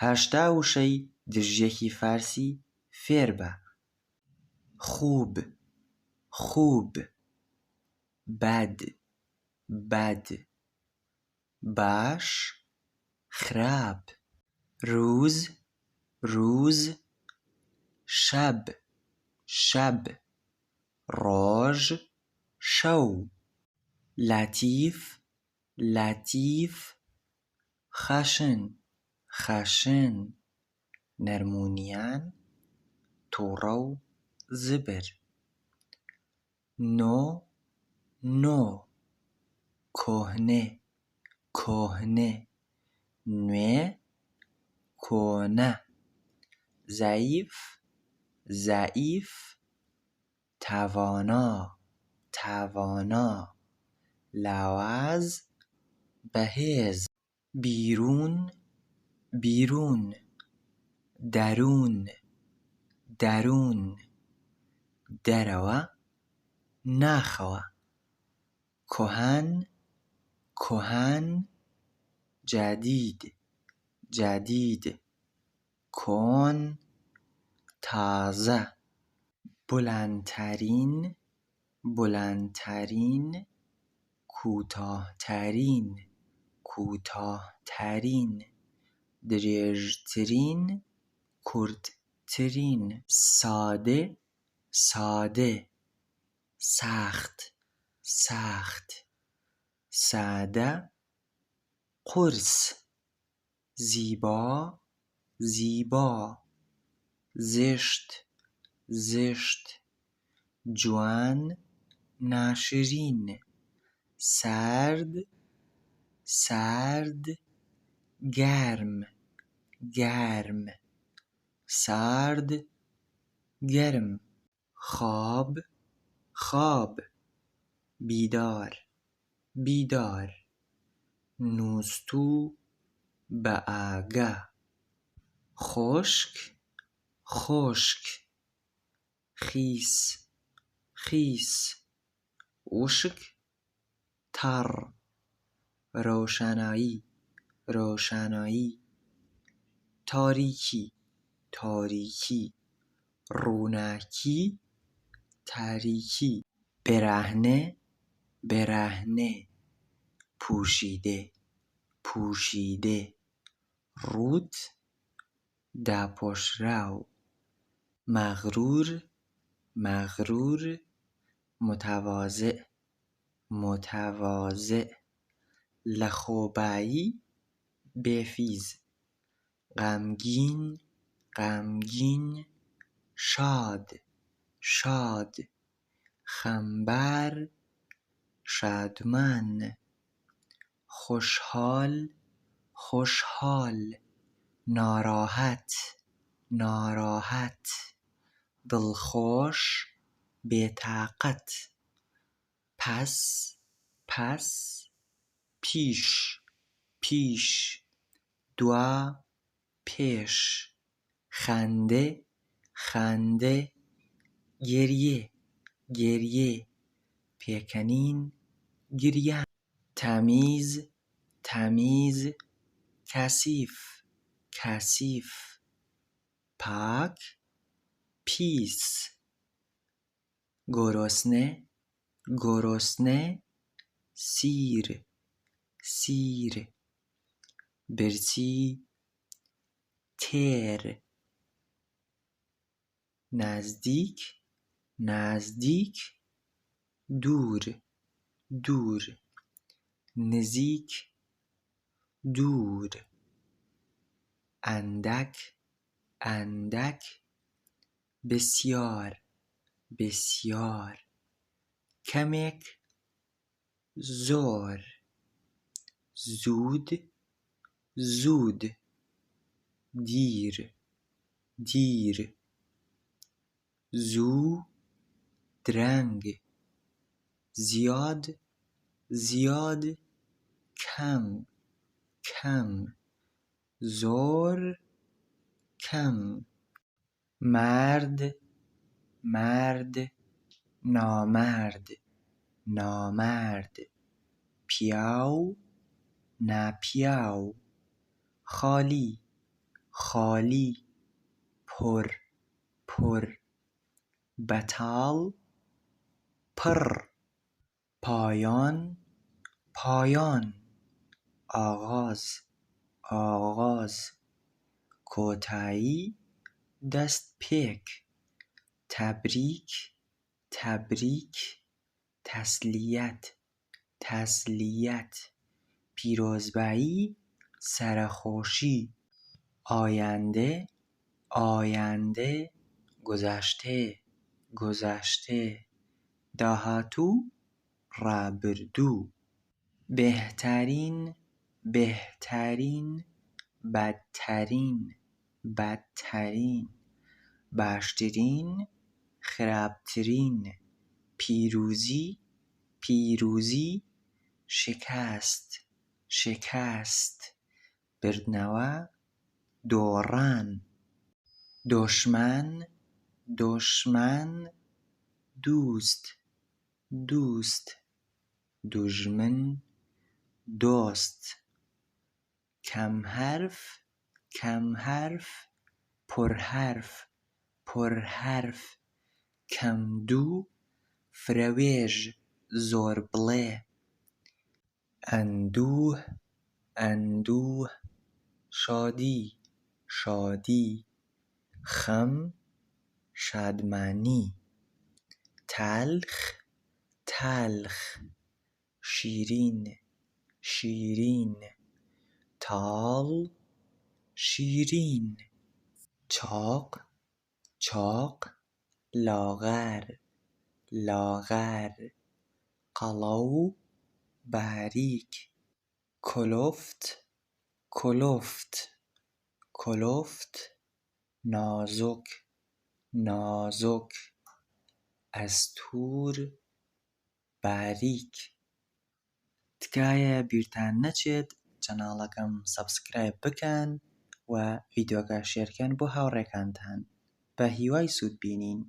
هەشتا وشەی دژیەکی فارسی فێر بە: خوب، خوب، بەد، بەد، باش، خراپ، ڕووز، ڕووز، شەب، شەب، ڕۆژ، شەو، لەتیف، لەتیف، خەشن، خەشن، نەرموونیان، تووڕە و زبر، نۆ، نۆ، کۆهنێ، کۆهنێ، نوێ، کۆنە، زەیف، زەئیف، تەوانا، تەوانا، لاواز، بەهێز، بیرون، بیرون، دەروون، دەروون، دەرەوە، ناخەوە، کۆهەن، کۆهەن، جەدید، جەدید، کۆن، تازە، بوڵەندترین، بوڵەندترین، کوتاهترین، کوتاهترین، درێژترین، کورتترین، سادە، سادە، سەخت، سەخت، سادە، قورس، زیبا، زیبا، زشت، زشت، جوان، ناشرین، سرد، سرد، گەرم، گەرم، سارد، گەرم، خواب، خواب، بیدار، بیدار، نووستوو، بە ئاگا، خۆشک، خۆشک، خیس، خیس، وشک، تەڕ، ڕۆشنایی، ڕۆشنایی، تاریکی، تاریکی، ڕووناکی، تاریکی، بەرهەنە، بەرهەنە، پووشیدە، پووشیدە، ڕووت، داپۆشراو، مەغروور، مەغروور، متەواضع، متەواضع، لەخۆبایی، بێفیز، غەمگین، غەمگین، شاد، شاد، خەمبار، شادمان، خۆشحاڵ، خۆشحاڵ، ناڕاحەت، ناڕاحەت، دڵخۆش، بێتاقەت، پەس، پەس، پیش، پیش، دوا، پێش، خەندە، خەندە، گەریە، گەریە، پێکەنین، گریان، تەمیز، تەمیز، کەسیف، کەسیف، پاک، پیس، گرسنه، گرسنه، سیر، سیر، برچی، تێر، نزدیک، نزدیک، دوور، دوور، نزیک، دوور، اندک، اندک، بسیار، بسیار، کەمێک، زۆر، زود، زود، دیر، دیر، زوو، درەنگ، زیاد، زیاد، کەم، کەم، زۆر، کەم، مرد، مرد، نامرد، نامرد، پیاو، ناپیاو، خالی، خالی پر پر بەتاڵ پڕ پایان پایان ئاغاز ئاغاز کۆتایی دەستپێک تەبریک تەبریک تەسلیەت تەسلیەت پیرۆزبایی سەرخۆشی ئایەندێ ئایەندێ گوزەشتێ گوزەشتێ داهاتوو ڕابردوو بێهتەرین بێهتەرین بەدتەرین بەدتەرین باشترین خراپترین پیرۆزی پیرۆزی شکست شکست بردنەوە دۆڕان دۆشمەن دۆشمەن دووست دووست دوژمن دۆست کەمحەرف کەمحەرف پڕحەرف پڕحەرف کەمدوو فرەوێژ زۆربڵێ ئەندوو ئەندوو شادی شادی خەم شادمانی تەلخ تەلخ شیرین شیرین تاڵ شیرین چاق چاق لاغر لاغر قەڵەو باریک کلفت کلفت کلفت نازک نازک ئەستوور باریک تکایە بیرتان نەچێت چەناڵەکەم سەبسکرایب بکەن و ڤیدیۆکە شێرکەن بۆ هاوڕێکانتان بە هیوای سوودبینین